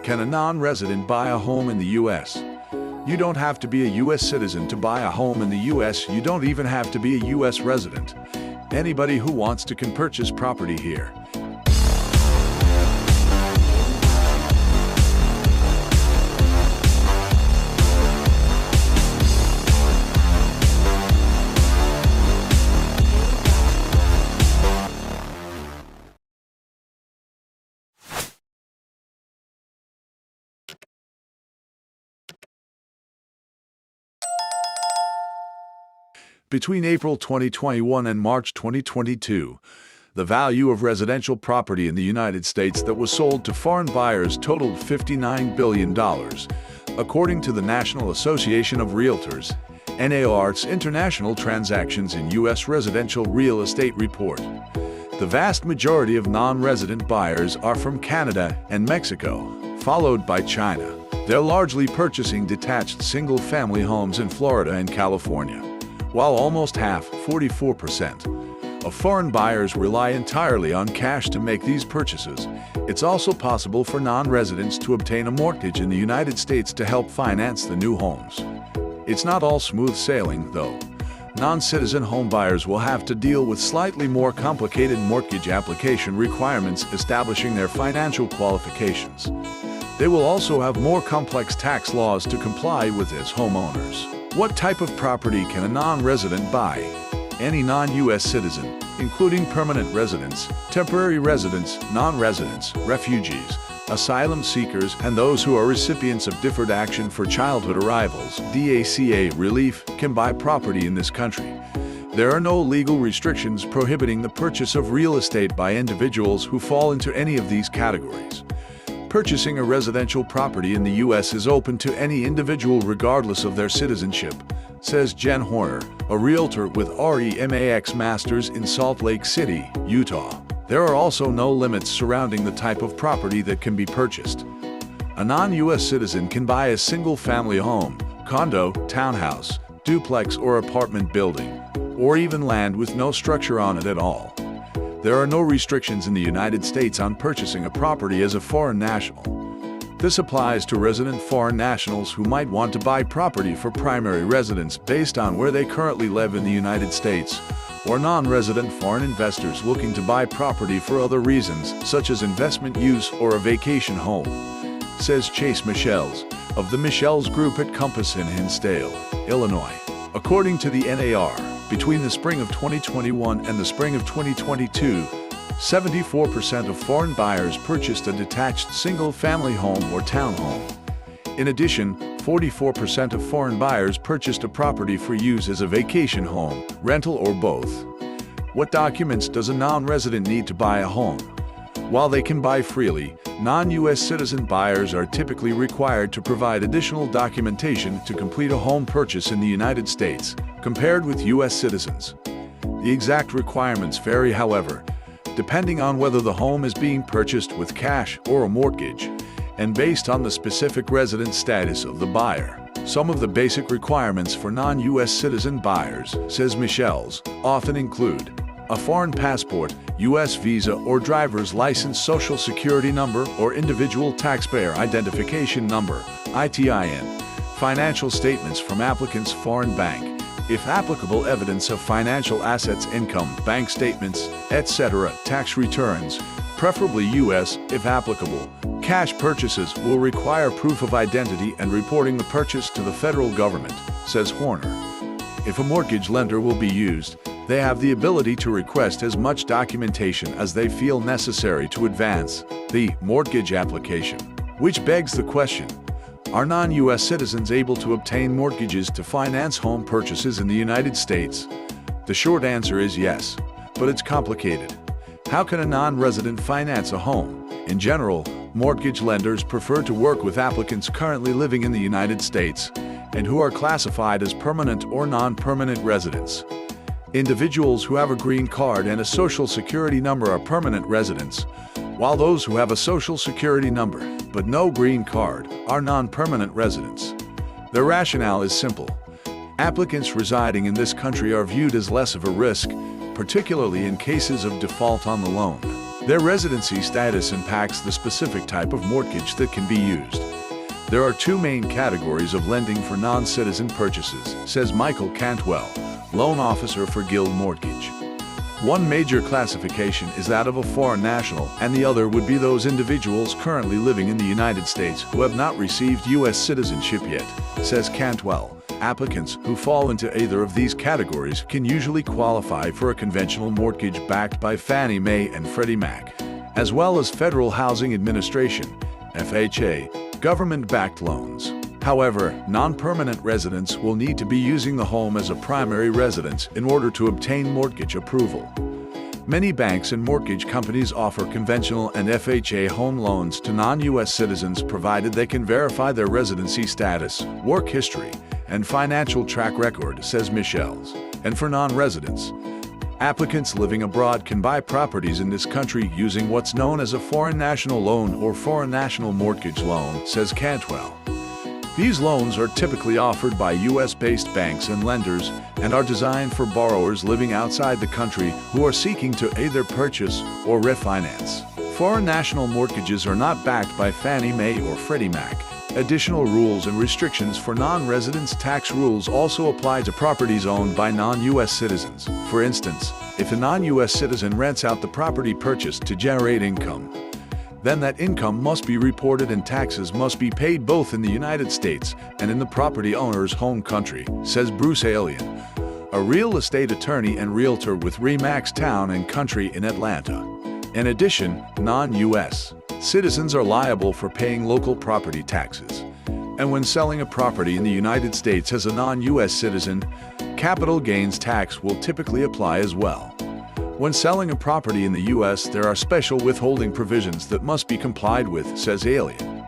Can a non-resident buy a home in the U.S.? You don't have to be a U.S. citizen to buy a home in the U.S. You don't even have to be a U.S. resident. Anybody who wants to can purchase property here. Between April 2021 and March 2022, the value of residential property in the United States that was sold to foreign buyers totaled $59 billion, according to the National Association of Realtors, NAR's International Transactions in U.S. Residential Real Estate Report. The vast majority of non-resident buyers are from Canada and Mexico, followed by China. They're largely purchasing detached single-family homes in Florida and California, while almost half, 44%, of foreign buyers rely entirely on cash to make these purchases. It's also possible for non-residents to obtain a mortgage in the United States to help finance the new homes. It's not all smooth sailing, though. Non-citizen homebuyers will have to deal with slightly more complicated mortgage application requirements establishing their financial qualifications. They will also have more complex tax laws to comply with as homeowners. What type of property can a non-resident buy? Any non-U.S. citizen, including permanent residents, temporary residents, non-residents, refugees, asylum seekers, and those who are recipients of Deferred Action for Childhood Arrivals (DACA) relief, can buy property in this country. There are no legal restrictions prohibiting the purchase of real estate by individuals who fall into any of these categories. Purchasing a residential property in the U.S. is open to any individual regardless of their citizenship, says Jen Horner, a realtor with RE/MAX Masters in Salt Lake City, Utah. There are also no limits surrounding the type of property that can be purchased. A non-U.S. citizen can buy a single-family home, condo, townhouse, duplex or apartment building, or even land with no structure on it at all. There are no restrictions in the United States on purchasing a property as a foreign national. This applies to resident foreign nationals who might want to buy property for primary residence based on where they currently live in the United States, or non-resident foreign investors looking to buy property for other reasons, such as investment use or a vacation home, says Chase Michels of the Michels Group at Compass in Hinsdale, Illinois. According to the NAR, between the spring of 2021 and the spring of 2022, 74% of foreign buyers purchased a detached single-family home or townhome. In addition, 44% of foreign buyers purchased a property for use as a vacation home, rental, or both. What documents does a non-resident need to buy a home? While they can buy freely, non-U.S. citizen buyers are typically required to provide additional documentation to complete a home purchase in the United States, compared with U.S. citizens. The exact requirements vary, however, depending on whether the home is being purchased with cash or a mortgage, and based on the specific resident status of the buyer. Some of the basic requirements for non-U.S. citizen buyers, says Michels, often include a foreign passport, U.S. visa or driver's license, social security number or individual taxpayer identification number, ITIN, financial statements from applicant's foreign bank, if applicable evidence of financial assets, income, bank statements, etc., tax returns, preferably U.S. if applicable. Cash purchases will require proof of identity and reporting the purchase to the federal government, says Horner. If a mortgage lender will be used, they have the ability to request as much documentation as they feel necessary to advance the mortgage application. Which begs the question, are non-U.S. citizens able to obtain mortgages to finance home purchases in the United States? The short answer is yes, but it's complicated. How can a non-resident finance a home? In general, mortgage lenders prefer to work with applicants currently living in the United States and who are classified as permanent or non-permanent residents. Individuals who have a green card and a social security number are permanent residents, while those who have a social security number but no green card are non-permanent residents. The rationale is simple. Applicants residing in this country are viewed as less of a risk, particularly in cases of default on the loan. Their residency status impacts the specific type of mortgage that can be used. There are two main categories of lending for non-citizen purchases, says Michael Cantwell, loan officer for Guild Mortgage. One major classification is that of a foreign national, and the other would be those individuals currently living in the United States who have not received U.S. citizenship yet, says Cantwell. Applicants who fall into either of these categories can usually qualify for a conventional mortgage backed by Fannie Mae and Freddie Mac, as well as Federal Housing Administration, FHA, government-backed loans. However, non-permanent residents will need to be using the home as a primary residence in order to obtain mortgage approval. Many banks and mortgage companies offer conventional and FHA home loans to non-U.S. citizens provided they can verify their residency status, work history, and financial track record, says Michels. And for non-residents, applicants living abroad can buy properties in this country using what's known as a foreign national loan or foreign national mortgage loan, says Cantwell. These loans are typically offered by U.S.-based banks and lenders and are designed for borrowers living outside the country who are seeking to either purchase or refinance. Foreign national mortgages are not backed by Fannie Mae or Freddie Mac. Additional rules and restrictions for non-residents. Tax rules also apply to properties owned by non-U.S. citizens. For instance, if a non-U.S. citizen rents out the property purchased to generate income, then that income must be reported and taxes must be paid both in the United States and in the property owner's home country, says Bruce Alien, a real estate attorney and realtor with RE/MAX Town & Country in Atlanta. In addition, non-U.S. citizens are liable for paying local property taxes. And when selling a property in the United States as a non-U.S. citizen, capital gains tax will typically apply as well. When selling a property in the U.S., there are special withholding provisions that must be complied with, says Alien.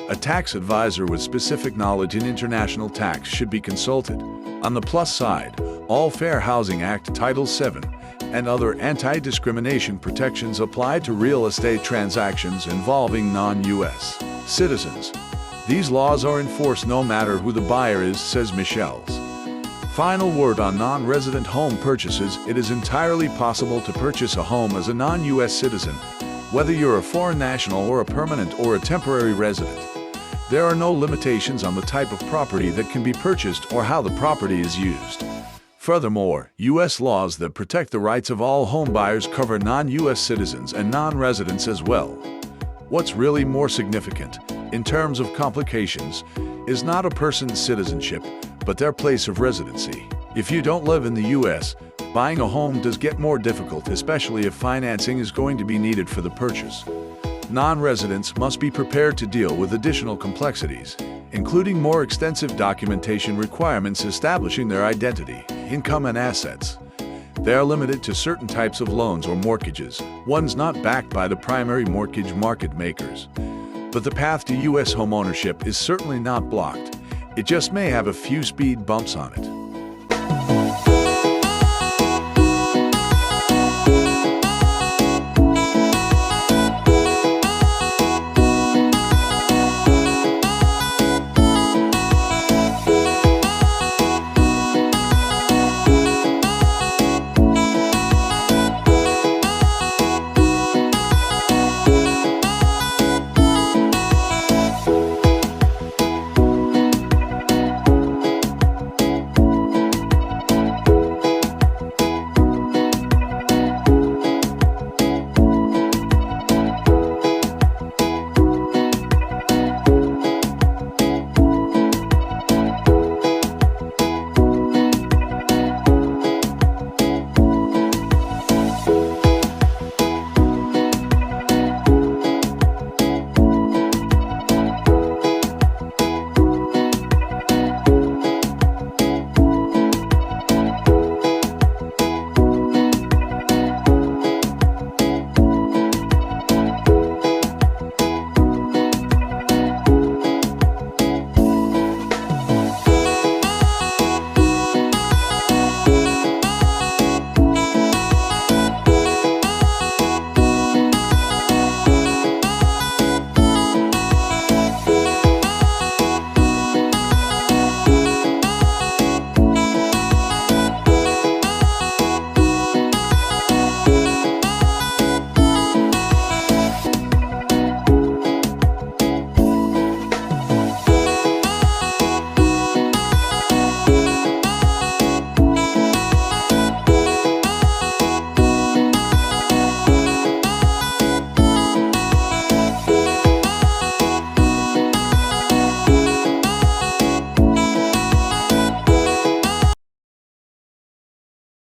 A tax advisor with specific knowledge in international tax should be consulted. On the plus side, all Fair Housing Act Title VII and other anti-discrimination protections apply to real estate transactions involving non-U.S. citizens. These laws are enforced no matter who the buyer is, says Michels. Final word on non-resident home purchases. It is entirely possible to purchase a home as a non-U.S. citizen, whether you're a foreign national or a permanent or a temporary resident. There are no limitations on the type of property that can be purchased or how the property is used. Furthermore, U.S. laws that protect the rights of all home buyers cover non-U.S. citizens and non-residents as well. What's really more significant, in terms of complications, is not a person's citizenship, but their place of residency. If you don't live in the U.S., buying a home does get more difficult, especially if financing is going to be needed for the purchase. Non-residents must be prepared to deal with additional complexities, including more extensive documentation requirements establishing their identity, income, and assets. They are limited to certain types of loans or mortgages, ones not backed by the primary mortgage market makers. But the path to U.S. homeownership is certainly not blocked. It just may have a few speed bumps on it.